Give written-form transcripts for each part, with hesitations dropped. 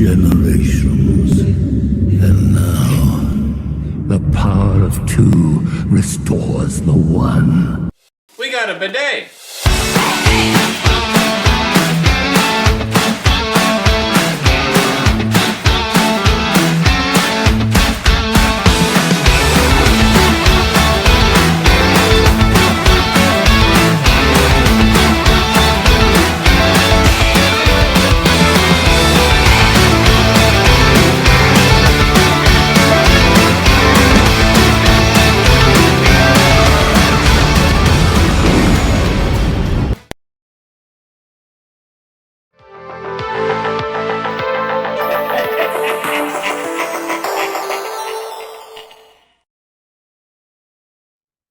generations. And now, the power of two restores the one. We got a bidet.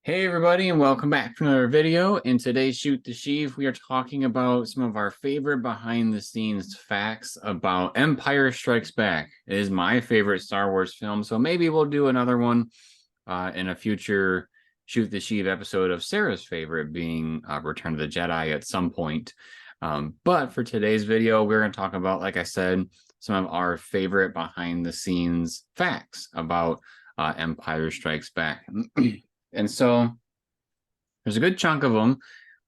Hey everybody, and welcome back to another video. In today's Shoot the Sheev, we are talking about some of our favorite behind-the-scenes facts about Empire Strikes Back. It is my favorite Star Wars film, so maybe we'll do another one in a future Shoot the Sheev episode of Sarah's favorite being Return of the Jedi at some point. But for today's video, we're going to talk about, like I said, some of our favorite behind-the-scenes facts about Empire Strikes Back. And so there's a good chunk of them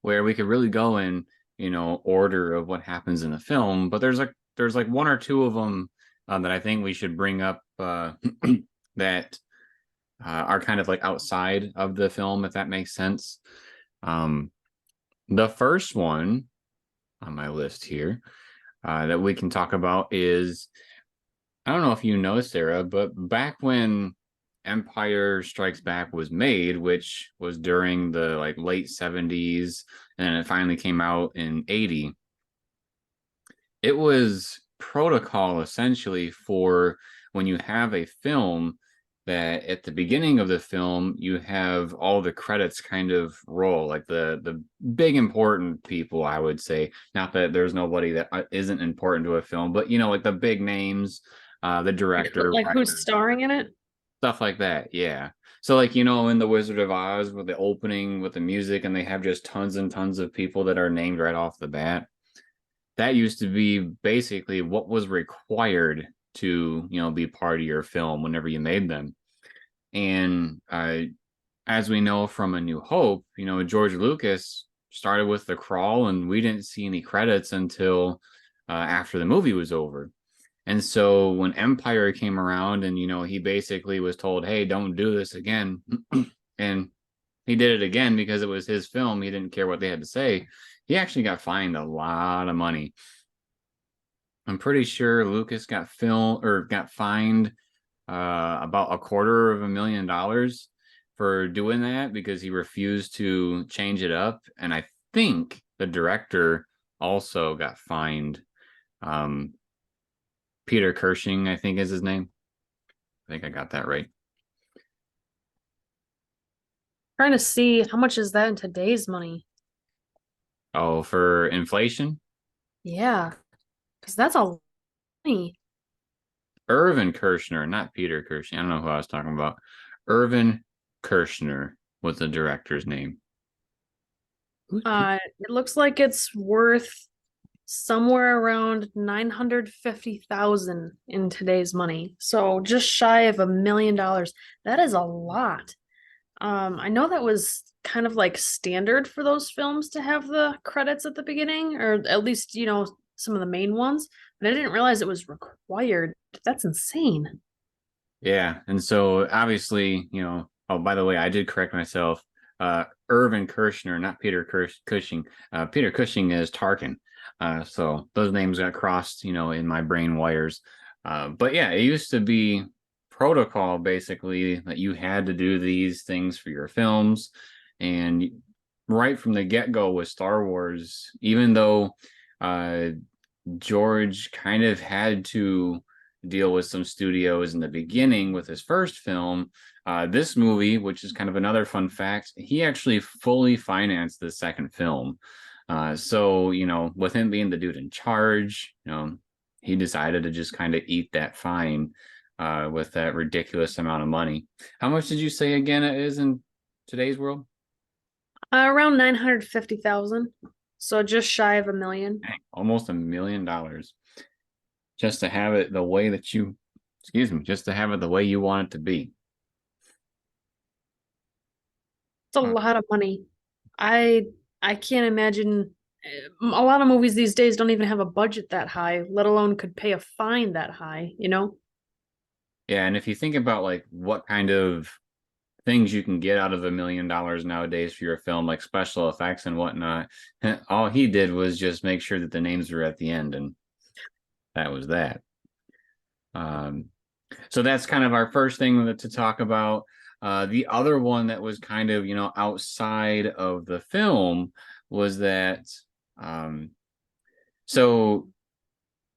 where we could really go in, order of what happens in the film. But there's like one or two of them that I think we should bring up that are kind of like outside of the film, if that makes sense. The first one on my list here that we can talk about is, I don't know if you know, Sarah, but back when Empire Strikes Back was made, which was during the late 70s, and it finally came out in 80. It was protocol essentially for when you have a film that at the beginning of the film you have all the credits kind of roll, like the big important people, I would say. Not that there's nobody that isn't important to a film, but like the big names, the director, like who's starring in it. Stuff like that, yeah. So in The Wizard of Oz with the opening with the music, and they have just tons and tons of people that are named right off the bat. That used to be basically what was required to, be part of your film whenever you made them. And as we know from A New Hope, George Lucas started with the crawl, and we didn't see any credits until after the movie was over. And so when Empire came around and, he basically was told, hey, don't do this again. And he did it again because it was his film. He didn't care what they had to say. He actually got fined a lot of money. I'm pretty sure Lucas got fined about $250,000 for doing that because he refused to change it up. And I think the director also got fined. Peter Cushing, I think is his name. I think I got that right. Trying to see how much is that in today's money. Oh, for inflation? Yeah, because that's a lot of money. Irvin Kershner, not Peter Cushing. I don't know who I was talking about. Irvin Kershner was the director's name. It looks like it's worth somewhere around $950,000 in today's money. So just shy of $1 million. That is a lot. I know that was kind of like standard for those films to have the credits at the beginning, or at least, some of the main ones, but I didn't realize it was required. That's insane. Yeah. And so obviously, oh, by the way, I did correct myself. Irvin Kershner, not Peter Cushing. Peter Cushing is Tarkin. So those names got crossed, in my brain wires. But yeah, it used to be protocol basically that you had to do these things for your films. And right from the get-go with Star Wars, even though George kind of had to deal with some studios in the beginning with his first film, this movie, which is kind of another fun fact, he actually fully financed the second film. So, with him being the dude in charge, he decided to just kind of eat that fine with that ridiculous amount of money. How much did you say again it is in today's world? Around 950,000. So just shy of $1 million. Dang, almost $1 million. just to have it the way that you, excuse me, just to have it the way you want it to be. It's a lot of money. I I can't imagine a lot of movies these days don't even have a budget that high, let alone could pay a fine that high, you know? Yeah, and if you think about like what kind of things you can get out of $1 million nowadays for your film, like special effects and whatnot, all he did was just make sure that the names were at the end, and that was that. So that's kind of our first thing to talk about. The other one that was kind of, outside of the film was that, so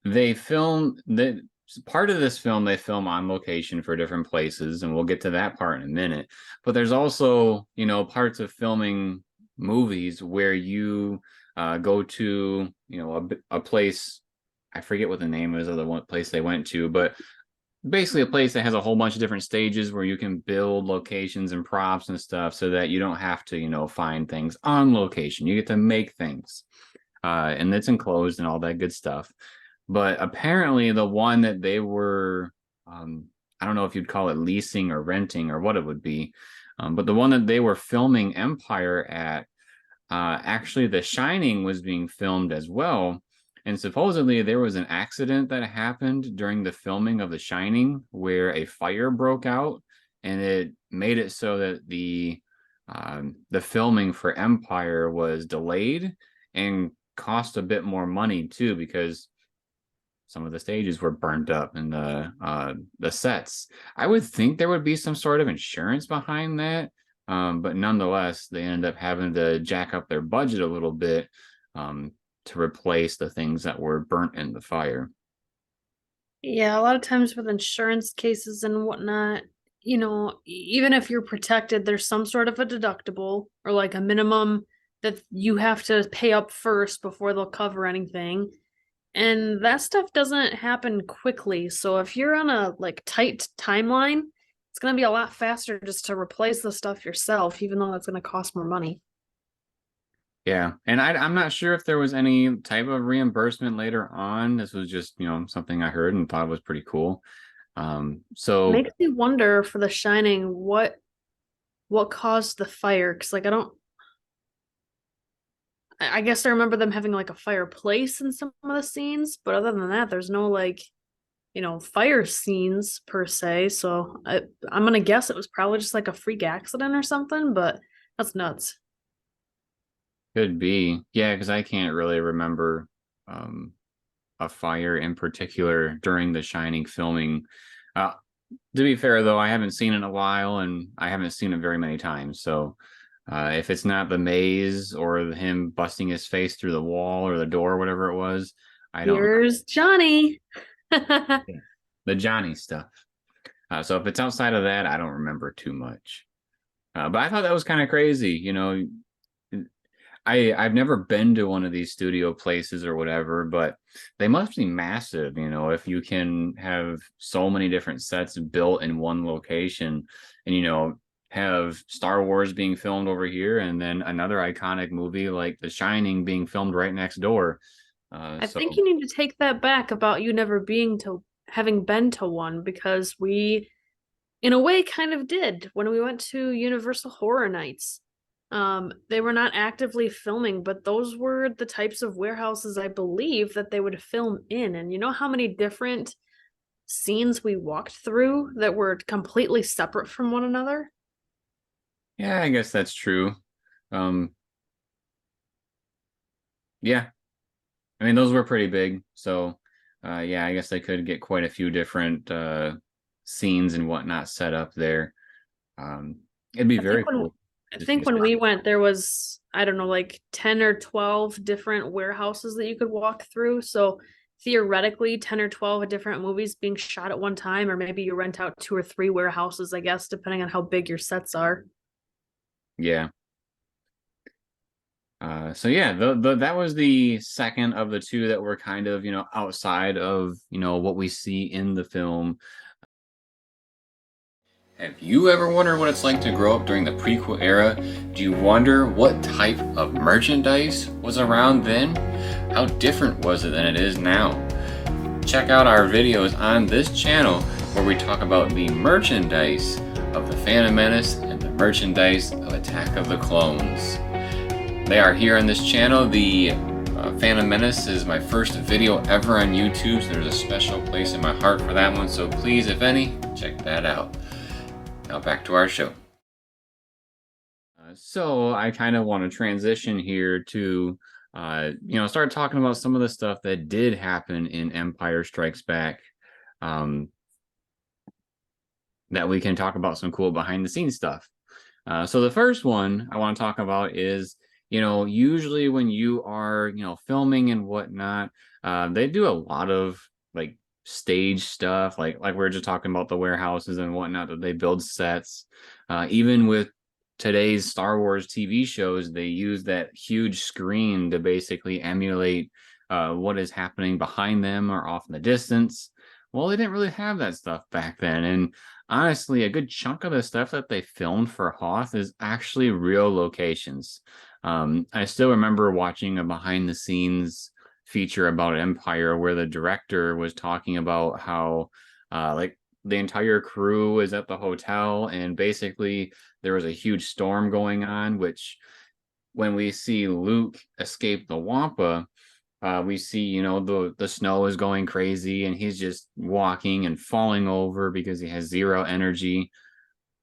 they filmed that part of this film, they film on location for different places, and we'll get to that part in a minute. But there's also, parts of filming movies where you go to, a place, I forget what the name is of the one place they went to, but basically a place that has a whole bunch of different stages where you can build locations and props and stuff so that you don't have to, find things on location. You get to make things, and it's enclosed and all that good stuff. But apparently the one that they were, I don't know if you'd call it leasing or renting or what it would be, but the one that they were filming Empire at, actually The Shining was being filmed as well. And supposedly there was an accident that happened during the filming of The Shining where a fire broke out, and it made it so that the filming for Empire was delayed and cost a bit more money too, because some of the stages were burnt up and the sets. I would think there would be some sort of insurance behind that, but nonetheless, they ended up having to jack up their budget a little bit to replace the things that were burnt in the fire. Yeah, a lot of times with insurance cases and whatnot, even if you're protected, there's some sort of a deductible or like a minimum that you have to pay up first before they'll cover anything. And that stuff doesn't happen quickly. So if you're on a tight timeline, it's going to be a lot faster just to replace the stuff yourself, even though that's going to cost more money. Yeah, and I'm not sure if there was any type of reimbursement later on. This was just, something I heard and thought was pretty cool. So it makes me wonder for The Shining what caused the fire, because I guess I remember them having a fireplace in some of the scenes, but other than that, there's no fire scenes per se. So I'm gonna guess it was probably just a freak accident or something, but that's nuts. could be. Yeah, because I can't really remember a fire in particular during the Shining filming. To be fair, though, I haven't seen it in a while, and I haven't seen it very many times. So if it's not the maze or him busting his face through the wall or the door or whatever it was, I don't. Here's Johnny. The Johnny stuff. So if it's outside of that, I don't remember too much. But I thought that was kind of crazy. I've never been to one of these studio places or whatever, but they must be massive, if you can have so many different sets built in one location, and have Star Wars being filmed over here and then another iconic movie like The Shining being filmed right next door. I think you need to take that back about you never having been to one, because we, in a way, kind of did when we went to Universal Horror Nights. They were not actively filming, but those were the types of warehouses, I believe, that they would film in. And you know how many different scenes we walked through that were completely separate from one another? Yeah, I guess that's true. Yeah. I mean, those were pretty big. So, yeah, I guess they could get quite a few different scenes and whatnot set up there. It'd be very cool. I think when we went, there was, I don't know, 10 or 12 different warehouses that you could walk through. So theoretically, 10 or 12 different movies being shot at one time, or maybe you rent out 2 or 3 warehouses, I guess, depending on how big your sets are. Yeah. So yeah, that was the second of the two that were kind of, outside of, what we see in the film. Have you ever wondered what it's like to grow up during the prequel era? Do you wonder what type of merchandise was around then? How different was it than it is now? check out our videos on this channel where we talk about the merchandise of the Phantom Menace and the merchandise of Attack of the Clones. They are here on this channel. The Phantom Menace is my first video ever on YouTube, so there's a special place in my heart for that one. So please, if any, check that out. Now back to our show. So I kind of want to transition here to, start talking about some of the stuff that did happen in Empire Strikes Back. That we can talk about some cool behind the scenes stuff. So the first one I want to talk about is, usually when you are, filming and whatnot, they do a lot of like stage stuff, like we were just talking about the warehouses and whatnot, that they build sets. Even with today's Star Wars TV shows, they use that huge screen to basically emulate what is happening behind them or off in the distance. Well, they didn't really have that stuff back then. And honestly, a good chunk of the stuff that they filmed for Hoth is actually real locations. I still remember watching a behind the scenes feature about Empire where the director was talking about how the entire crew is at the hotel, and basically there was a huge storm going on, which when we see Luke escape the Wampa, we see, the snow is going crazy and he's just walking and falling over because he has zero energy.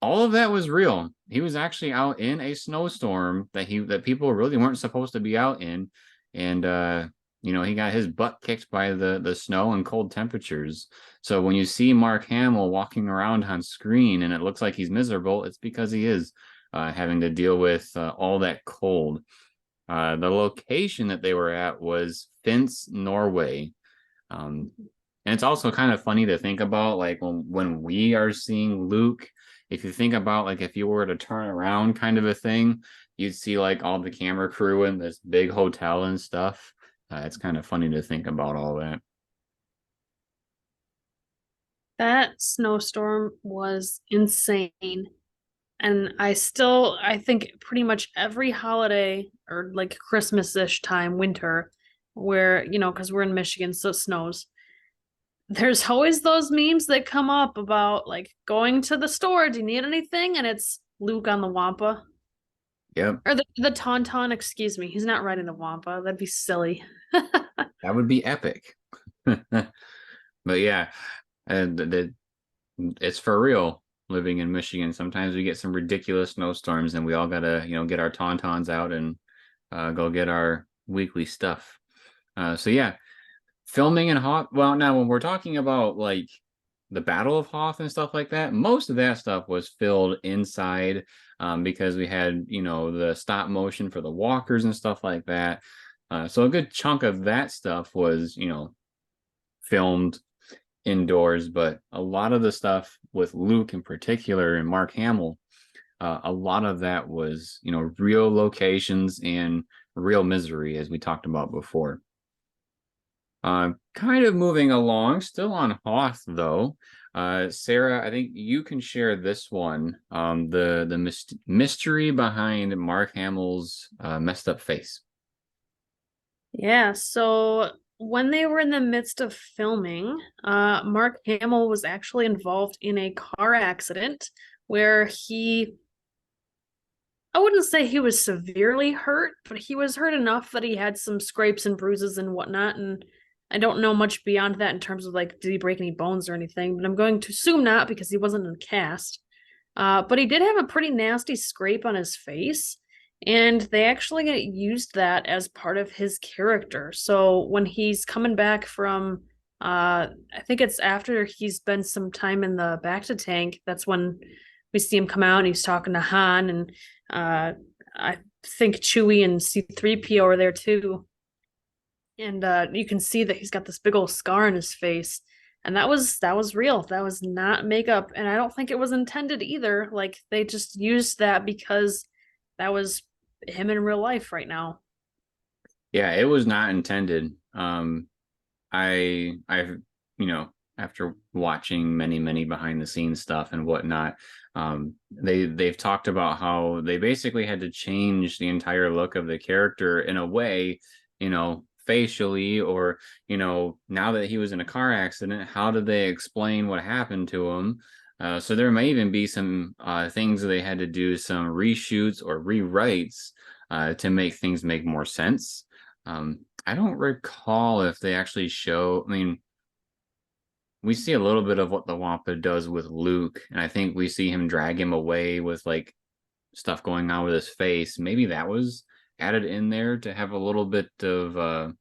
All of that was real. He was actually out in a snowstorm that people really weren't supposed to be out in. And, he got his butt kicked by the snow and cold temperatures. So when you see Mark Hamill walking around on screen and it looks like he's miserable, it's because he is having to deal with all that cold. The location that they were at was Finse, Norway. And it's also kind of funny to think about, like, when we are seeing Luke, if you think about, like, if you were to turn around kind of a thing, you'd see, like, all the camera crew in this big hotel and stuff. It's kind of funny to think about all that. That snowstorm was insane. And I think pretty much every holiday or like Christmas-ish time, winter, where, because we're in Michigan, so it snows. There's always those memes that come up about like going to the store. Do you need anything? And it's Luke on the Wampa. Yep. Or the Tauntaun, excuse me. He's not riding the Wampa. That'd be silly. That would be epic. But yeah, and it's for real. Living in Michigan, sometimes we get some ridiculous snowstorms and we all gotta, get our Tauntauns out and go get our weekly stuff. So yeah, filming in Hoth. Well, now when we're talking about like the Battle of Hoth and stuff like that, most of that stuff was filmed inside because we had, the stop motion for the walkers and stuff like that. So a good chunk of that stuff was, filmed indoors, but a lot of the stuff with Luke in particular and Mark Hamill, a lot of that was, real locations and real misery, as we talked about before. Kind of moving along, still on Hoth though. Sarah, I think you can share this one, the mystery behind Mark Hamill's messed up face. Yeah, so when they were in the midst of filming, Mark Hamill was actually involved in a car accident where I wouldn't say he was severely hurt, but he was hurt enough that he had some scrapes and bruises and whatnot. And I don't know much beyond that in terms of like, did he break any bones or anything? But I'm going to assume not because he wasn't in the cast. But he did have a pretty nasty scrape on his face. And they actually used that as part of his character. So when he's coming back from, I think it's after he's been some time in the Bacta tank, that's when we see him come out and he's talking to Han. And I think Chewie and C-3PO are there too. And you can see that he's got this big old scar on his face. And that was real. That was not makeup. And I don't think it was intended either. Like, they just used that because that was him in real life right now. Yeah, it was not intended. After watching many behind the scenes stuff and whatnot, they've talked about how they basically had to change the entire look of the character in a way, facially, or, you know, now that he was in a car accident, how did they explain what happened to him? So there may even be some things that they had to do some reshoots or rewrites to make things make more sense. I don't recall if they actually show, I mean, we see a little bit of what the Wampa does with Luke, and I think we see him drag him away with like stuff going on with his face. Maybe that was added in there to have a little bit of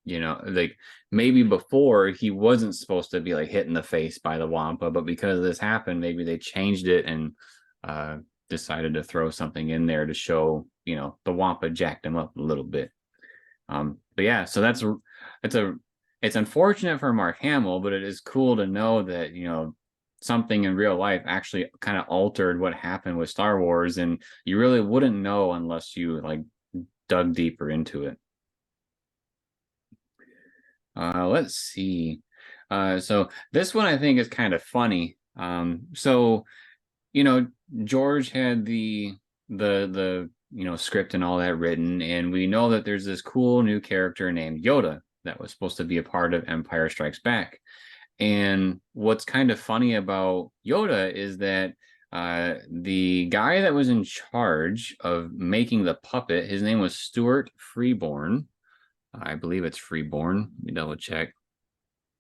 you know, like maybe before he wasn't supposed to be like hit in the face by the Wampa, but because this happened, maybe they changed it and decided to throw something in there to show, you know, the Wampa jacked him up a little bit. But yeah, so it's unfortunate for Mark Hamill, but it is cool to know that, you know, something in real life actually kind of altered what happened with Star Wars, and you really wouldn't know unless you like dug deeper into it. Let's see. So this one I think is kind of funny. So, you know, George had the you know, script and all that written, and we know that there's this cool new character named Yoda that was supposed to be a part of Empire Strikes Back. And what's kind of funny about Yoda is that the guy that was in charge of making the puppet, his name was Stuart Freeborn. I believe it's Freeborn. Let me double check.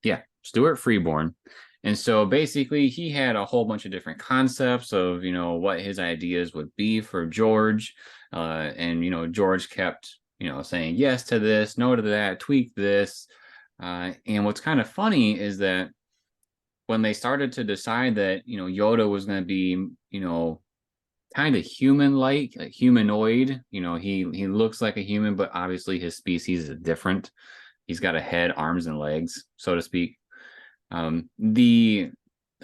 Yeah, Stuart Freeborn. And so basically he had a whole bunch of different concepts of, you know, what his ideas would be for George. And, you know, George kept, you know, saying yes to this, no to that, tweak this. And what's kind of funny is that when they started to decide that, you know, Yoda was going to be, you know, kind of human-like, like humanoid, you know, he looks like a human, but obviously his species is different. He's got a head, arms, and legs, so to speak. The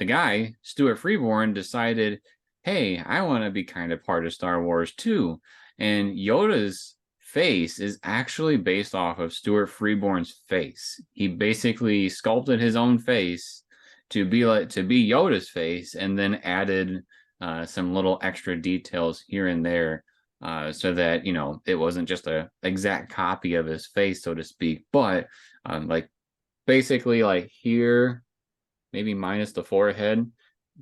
guy, Stuart Freeborn, decided, hey, I want to be kind of part of Star Wars too. And Yoda's face is actually based off of Stuart Freeborn's face. He basically sculpted his own face to be Yoda's face, and then added some little extra details here and there, so that, you know, it wasn't just a exact copy of his face, so to speak, but like basically like here, maybe minus the forehead,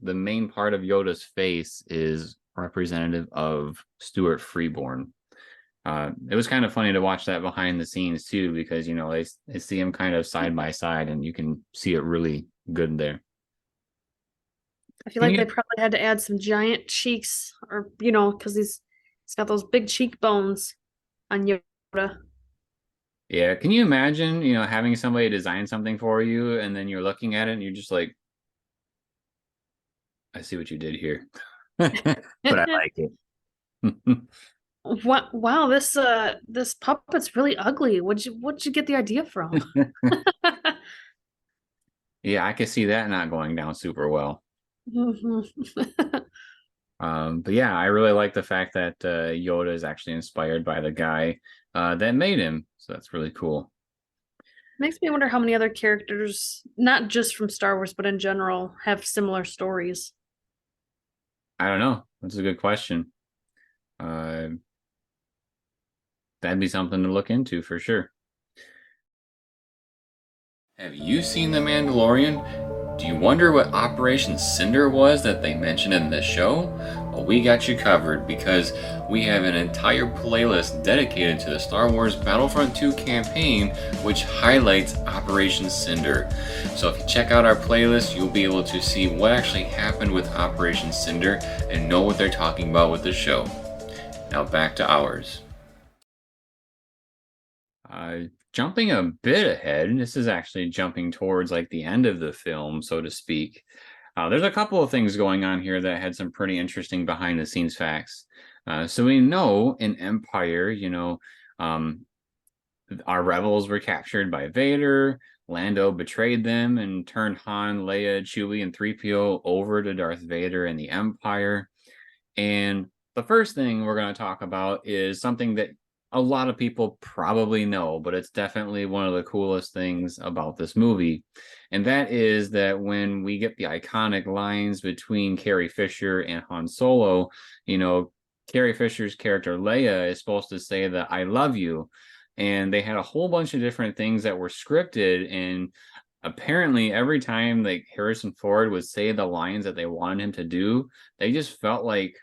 the main part of Yoda's face is representative of Stuart Freeborn. It was kind of funny to watch that behind the scenes too, because, you know, they see him kind of side by side, and you can see it really good there. I feel like they probably had to add some giant cheeks, or, you know, because he's got those big cheekbones on Yoda. Yeah, can you imagine, you know, having somebody design something for you, and then you're looking at it and you're just like, I see what you did here, but I like it. Wow, this puppet's really ugly. What'd you get the idea from? Yeah, I can see that not going down super well. But yeah, I really like the fact that Yoda is actually inspired by the guy that made him, so that's really cool. Makes me wonder how many other characters, not just from Star Wars, but in general, have similar stories. I don't know. That's a good question. That'd be something to look into for sure. Have you seen The Mandalorian? Do you wonder what Operation Cinder was that they mentioned in this show? Well, we got you covered, because we have an entire playlist dedicated to the Star Wars Battlefront 2 campaign, which highlights Operation Cinder. So if you check out our playlist, you'll be able to see what actually happened with Operation Cinder and know what they're talking about with the show. Now back to ours. Jumping a bit ahead, this is actually jumping towards like the end of the film, so to speak. There's a couple of things going on here that had some pretty interesting behind the scenes facts. So we know in Empire, you know, our rebels were captured by Vader. Lando betrayed them and turned Han, Leia, Chewie, and 3PO over to Darth Vader and the Empire. And the first thing we're going to talk about is something that a lot of people probably know, but it's definitely one of the coolest things about this movie. And that is that when we get the iconic lines between Carrie Fisher and Han Solo, you know, Carrie Fisher's character Leia is supposed to say that I love you. and they had a whole bunch of different things that were scripted, and apparently every time like Harrison Ford would say the lines that they wanted him to do, they just felt like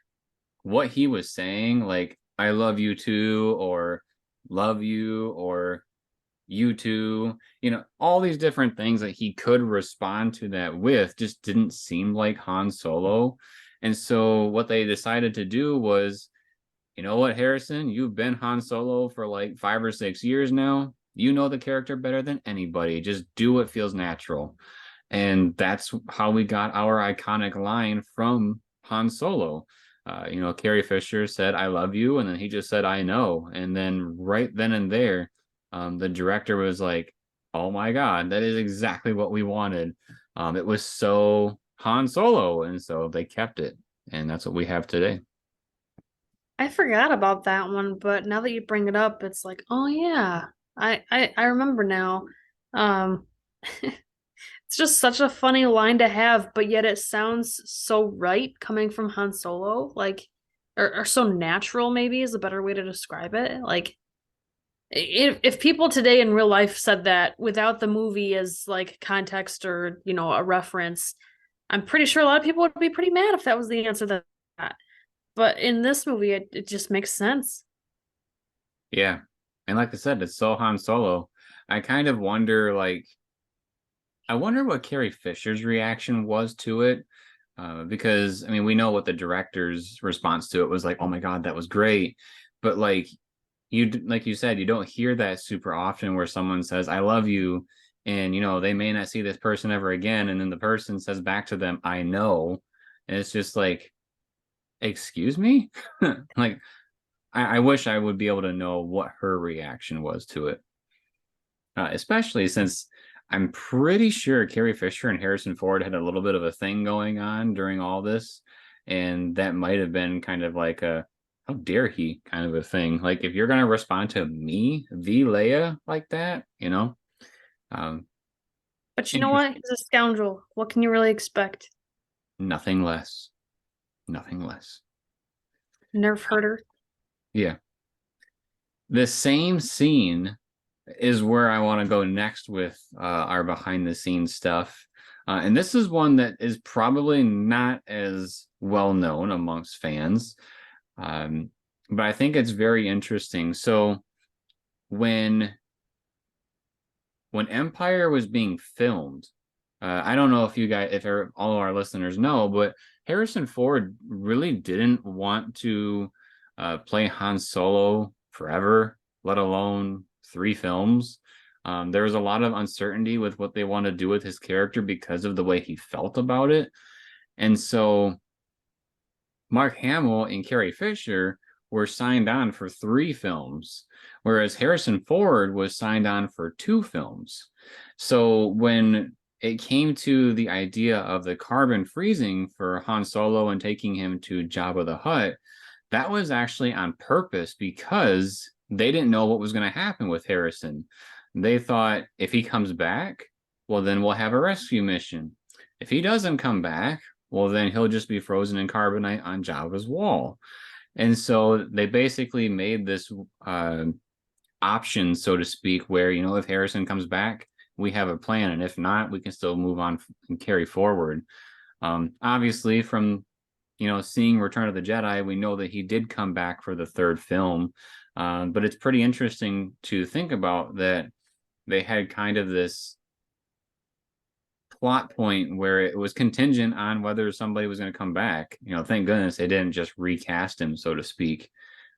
what he was saying, like I love you too, or love you, or you too, all these different things that he could respond to that with just didn't seem like Han Solo. And so what they decided to do was, you know what, Harrison, you've been Han Solo for like 5 or 6 years now. You know the character better than anybody. Just do what feels natural. And that's how we got our iconic line from Han Solo. Carrie Fisher said, I love you. And then he just said, I know. And then right then and there, the director was like, oh my God, that is exactly what we wanted. It was so Han Solo. And so they kept it. And that's what we have today. I forgot about that one, but now that you bring it up, it's like, oh yeah, I remember now. Um, it's just such a funny line to have, but yet it sounds so right coming from Han Solo, like, or so natural, maybe is a better way to describe it. Like, if people today in real life said that without the movie as like context or a reference, I'm pretty sure a lot of people would be pretty mad if that was the answer to that. But in this movie, it just makes sense. Yeah. And like I said, it's so Han Solo. I kind of wonder, I wonder what Carrie Fisher's reaction was to it. Because, I mean, we know what the director's response to it was like, oh my God, that was great. But like you said, you don't hear that super often where someone says, I love you. And, they may not see this person ever again. And then the person says back to them, I know. And it's just like, excuse me? Like, I wish I would be able to know what her reaction was to it. Especially since I'm pretty sure Carrie Fisher and Harrison Ford had a little bit of a thing going on during all this. And that might have been kind of like a, how dare he kind of a thing. Like, if you're going to respond to me, the Leia, like that, But you know what? He's a scoundrel. What can you really expect? Nothing less. Nothing less. Nerf herder. Yeah. The same scene is where I want to go next with our behind the scenes stuff. And this is one that is probably not as well known amongst fans. But I think it's very interesting. So when Empire was being filmed, I don't know if you guys, if all of our listeners know, but Harrison Ford really didn't want to play Han Solo forever, let alone 3 films. There was a lot of uncertainty with what they want to do with his character because of the way he felt about it. And so Mark Hamill and Carrie Fisher were signed on for 3 films, whereas Harrison Ford was signed on for 2 films. So when it came to the idea of the carbon freezing for Han Solo and taking him to Jabba the Hutt, that was actually on purpose because they didn't know what was going to happen with Harrison. They thought if he comes back, well, then we'll have a rescue mission. If he doesn't come back, well, then he'll just be frozen in carbonite on Jabba's wall. And so they basically made this option, so to speak, where, if Harrison comes back, we have a plan. And if not, we can still move on and carry forward. Obviously, from, seeing Return of the Jedi, we know that he did come back for the 3rd film. But it's pretty interesting to think about that they had kind of this plot point where it was contingent on whether somebody was going to come back. Thank goodness they didn't just recast him, so to speak.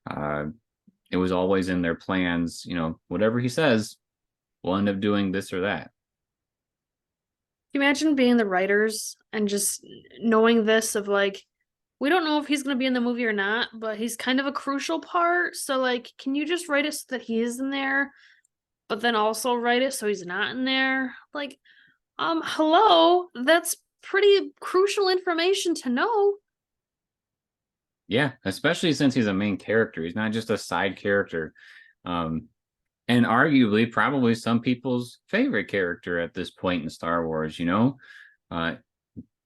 It was always in their plans, whatever he says, we'll end up doing this or that. Imagine being the writers and just knowing this of like, we don't know if he's going to be in the movie or not, but he's kind of a crucial part. So like, can you just write it so that he is in there, but then also write it so he's not in there? Like, hello, that's pretty crucial information to know. Yeah, especially since he's a main character. He's not just a side character. And arguably probably some people's favorite character at this point in Star Wars,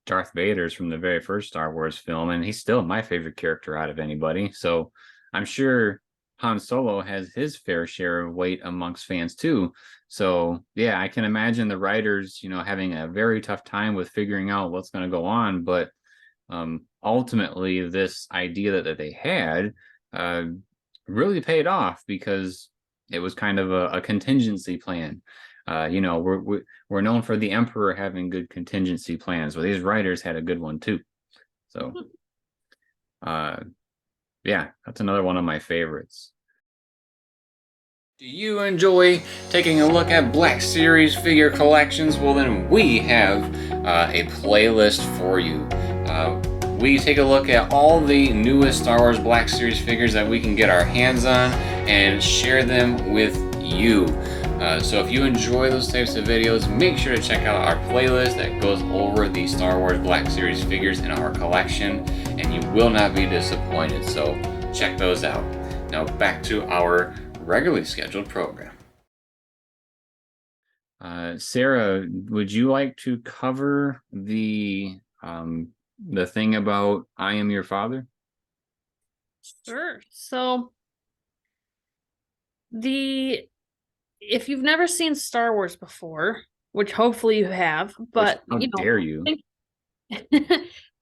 Darth Vader's from the very first Star Wars film, and he's still my favorite character out of anybody. So I'm sure Han Solo has his fair share of weight amongst fans too. So yeah, I can imagine the writers, having a very tough time with figuring out what's going to go on. But ultimately, this idea that they had really paid off because it was kind of a contingency plan. We're known for the Emperor having good contingency plans. Well, these writers had a good one too. So, yeah, that's another one of my favorites. Do you enjoy taking a look at Black Series figure collections? Well, then we have a playlist for you. We take a look at all the newest Star Wars Black Series figures that we can get our hands on and share them with you. So if you enjoy those types of videos, make sure to check out our playlist that goes over the Star Wars Black Series figures in our collection, and you will not be disappointed. So check those out. Now back to our regularly scheduled program. Sarah, would you like to cover the thing about I Am Your Father? Sure. So if you've never seen Star Wars before, which hopefully you have, but how dare you?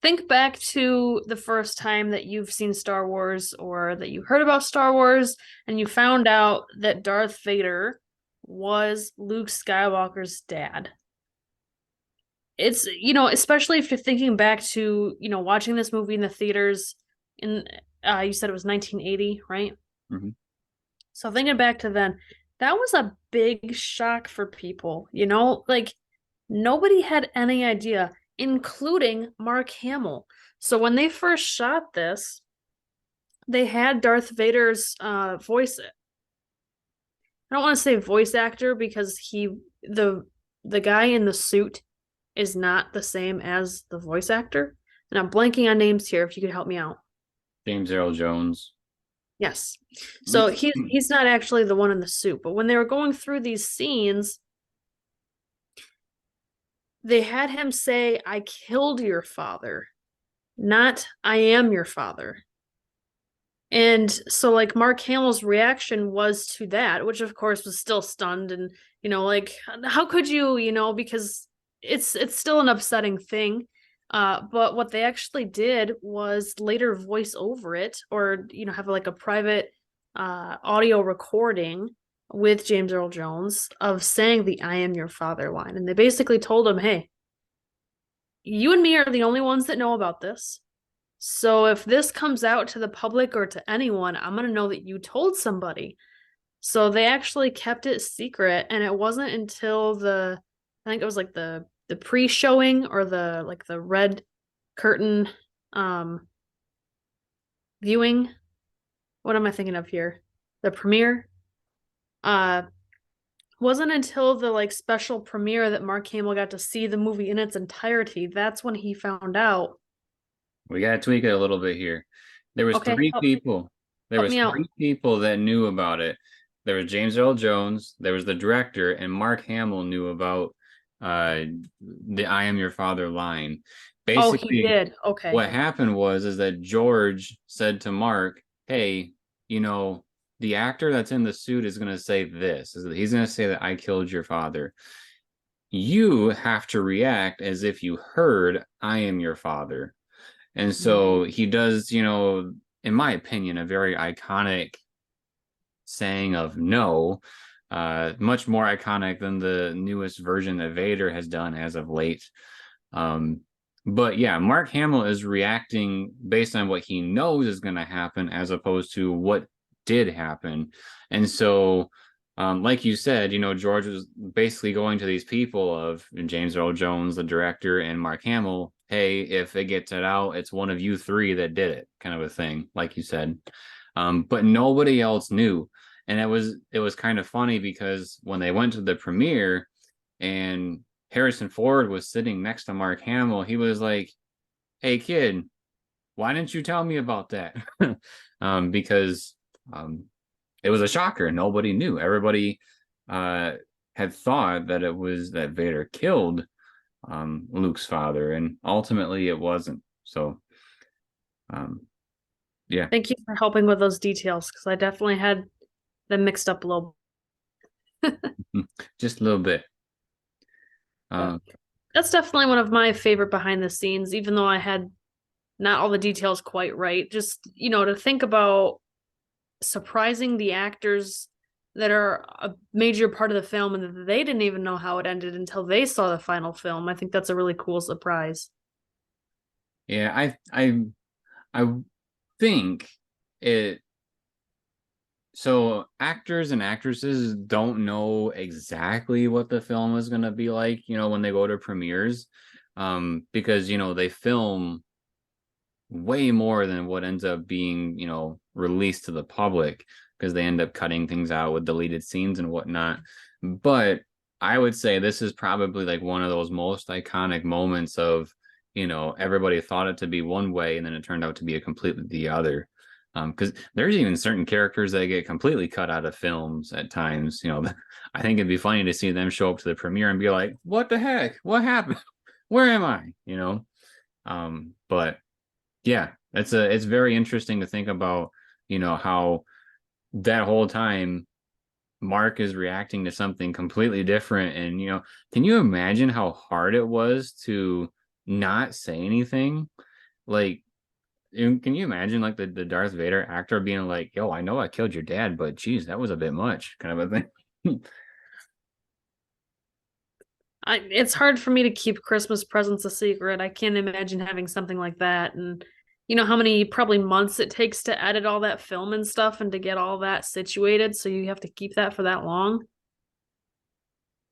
Think back to the first time that you've seen Star Wars or that you heard about Star Wars and you found out that Darth Vader was Luke Skywalker's dad. It's, especially if you're thinking back to, watching this movie in the theaters in, you said it was 1980, right? Mm-hmm. So thinking back to then, that was a big shock for people, like nobody had any idea, including Mark Hamill. So when they first shot this, they had Darth Vader's voice. I don't want to say voice actor because the guy in the suit is not the same as the voice actor. And I'm blanking on names here, if you could help me out. James Earl Jones. Yes. So he's not actually the one in the suit, but when they were going through these scenes, they had him say, "I killed your father," not "I am your father." And so like Mark Hamill's reaction was to that, which of course was still stunned and, like, how could you, because it's still an upsetting thing. But what they actually did was later voice over it or, have like a private audio recording with James Earl Jones of saying the "I am your father" line. And they basically told him, hey, you and me are the only ones that know about this. So if this comes out to the public or to anyone, I'm going to know that you told somebody. So they actually kept it secret. And it wasn't until I think it was like the pre-showing or the red curtain viewing. What am I thinking of here? The premiere. Wasn't until the special premiere that Mark Hamill got to see the movie in its entirety. That's when he found out. We got to tweak it a little bit here. There was three people. There was three people that knew about it. There was James Earl Jones, there was the director, and Mark Hamill knew about the "I am your father" line. Basically, he did. Okay. What happened was that George said to Mark, "Hey, the actor that's in the suit is going to say this. He's going to say that I killed your father. You have to react as if you heard I am your father." And so he does, in my opinion, a very iconic saying of no, much more iconic than the newest version that Vader has done as of late. But yeah, Mark Hamill is reacting based on what he knows is going to happen as opposed to what did happen. And so, like you said, George was basically going to these people of James Earl Jones, the director, and Mark Hamill, hey, if it gets it out, it's one of you three that did it, kind of a thing, like you said. But nobody else knew. And it was kind of funny because when they went to the premiere and Harrison Ford was sitting next to Mark Hamill, he was like, "Hey kid, why didn't you tell me about that?" Because it was a shocker. Nobody knew. Everybody had thought that it was that Vader killed Luke's father, and ultimately it wasn't. So Yeah. Thank you for helping with those details because I definitely had them mixed up a little. Just a little bit. But that's definitely one of my favorite behind the scenes, even though I had not all the details quite right. Just, to think about surprising the actors that are a major part of the film and that they didn't even know how it ended until they saw the final film. I think that's a really cool surprise. Yeah, I think it so actors and actresses don't know exactly what the film is going to be like, when they go to premieres, because they film way more than what ends up being released to the public, because they end up cutting things out with deleted scenes and whatnot. But I would say this is probably like one of those most iconic moments of everybody thought it to be one way and then it turned out to be a completely the other, because there's even certain characters that get completely cut out of films at times. I think it'd be funny to see them show up to the premiere and be like, what the heck, what happened, where am I? But yeah, it's very interesting to think about, how that whole time Mark is reacting to something completely different. And, can you imagine how hard it was to not say anything? Like, can you imagine like the Darth Vader actor being like, yo, I know I killed your dad, but geez, that was a bit much, kind of a thing. It's hard for me to keep Christmas presents a secret. I can't imagine having something like that. And how many probably months it takes to edit all that film and stuff and to get all that situated. So you have to keep that for that long.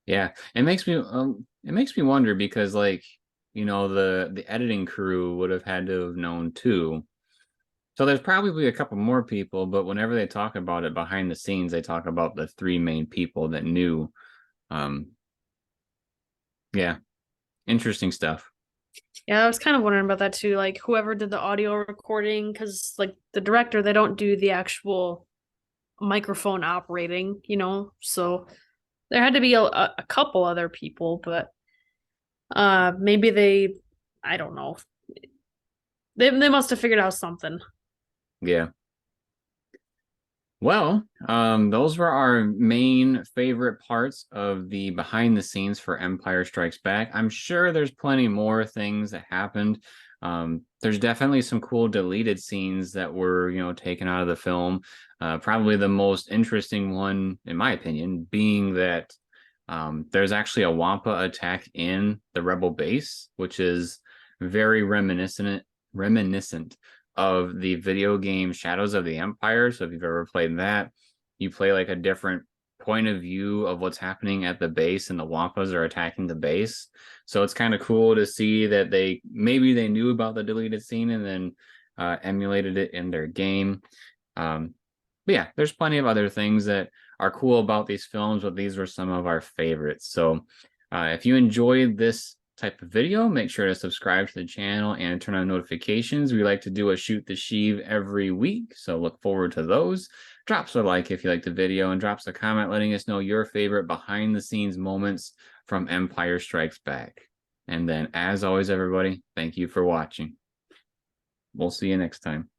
Yeah, it makes me wonder because like, the editing crew would have had to have known too. So there's probably a couple more people, but whenever they talk about it behind the scenes, they talk about the three main people that knew. Um, yeah, interesting stuff. Yeah, I was kind of wondering about that too. Like whoever did the audio recording, because like the director, they don't do the actual microphone operating, So there had to be a couple other people, but maybe I don't know. They must have figured out something. Yeah. Well, those were our main favorite parts of the behind the scenes for Empire Strikes Back. I'm sure there's plenty more things that happened. There's definitely some cool deleted scenes that were, taken out of the film. Probably the most interesting one, in my opinion, being that there's actually a Wampa attack in the Rebel base, which is very reminiscent of the video game Shadows of the Empire. So if you've ever played that, you play like a different point of view of what's happening at the base, and the Wampas are attacking the base. So it's kind of cool to see that maybe they knew about the deleted scene and then emulated it in their game. But yeah, there's plenty of other things that are cool about these films, but these were some of our favorites. So if you enjoyed this type of video, make sure to subscribe to the channel and turn on notifications. We like to do a Shoot the Sheev every week, so look forward to those. Drop us a like if you like the video, and drop us a comment letting us know your favorite behind the scenes moments from Empire Strikes Back. And then, as always, everybody, thank you for watching. We'll see you next time.